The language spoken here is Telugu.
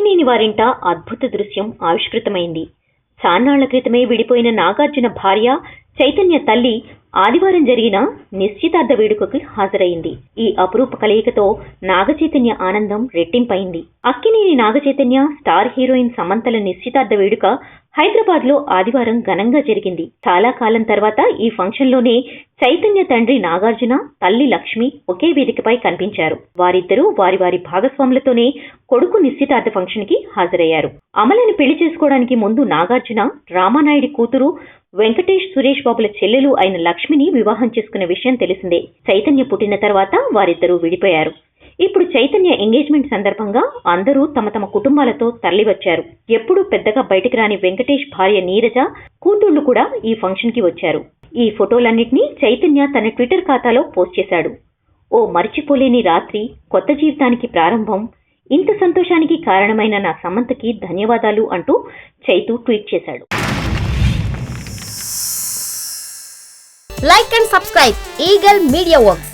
అక్కినేని వారింట అద్భుత దృశ్యం ఆవిష్కృతమైంది. చాన్నాళ్ల క్రితమే విడిపోయిన నాగార్జున భార్య చైతన్య తల్లి ఆదివారం జరిగిన నిశ్చితార్థ వేడుకకి హాజరైంది. ఈ అపురూప కలయికతో నాగచైతన్య ఆనందం రెట్టింపైంది. అక్కినేని నాగచైతన్య స్టార్ హీరోయిన్ సమంతల నిశ్చితార్థ వేడుక హైదరాబాద్ లో ఆదివారం ఘనంగా జరిగింది. చాలా కాలం తర్వాత ఈ ఫంక్షన్ లోనే చైతన్య తండ్రి నాగార్జున, తల్లి లక్ష్మి ఒకే వేదికపై కనిపించారు. వారిద్దరూ వారి వారి భాగస్వాములతోనే కొడుకు నిశ్చితార్థ ఫంక్షన్ కి హాజరయ్యారు. అమలని పెళ్లి చేసుకోవడానికి ముందు నాగార్జున రామానాయుడి కూతురు వెంకటేష్ సురేష్ బాబుల చెల్లెలు అయిన లక్ష్మిని వివాహం చేసుకునే విషయం తెలిసిందే. చైతన్య పుట్టిన తర్వాత వారిద్దరూ విడిపోయారు. ఇప్పుడు చైతన్య ఎంగేజ్మెంట్ సందర్భంగా అందరూ తమ తమ కుటుంబాలతో తరలివచ్చారు. ఎప్పుడూ పెద్దగా బయటికి రాని వెంకటేష్ భార్య నీరజ, కూతుళ్లు కూడా ఈ ఫంక్షన్ కి వచ్చారు. ఈ ఫోటోలన్నింటినీ చైతన్య తన ట్విట్టర్ ఖాతాలో పోస్ట్ చేశాడు. ఓ మరిచిపోలేని రాత్రి, కొత్త జీవితానికి ప్రారంభం, ఇంత సంతోషానికి కారణమైన నా సమంతకి ధన్యవాదాలు అంటూ చైతు ట్వీట్ చేశాడు. Like and subscribe Eagle Media Works.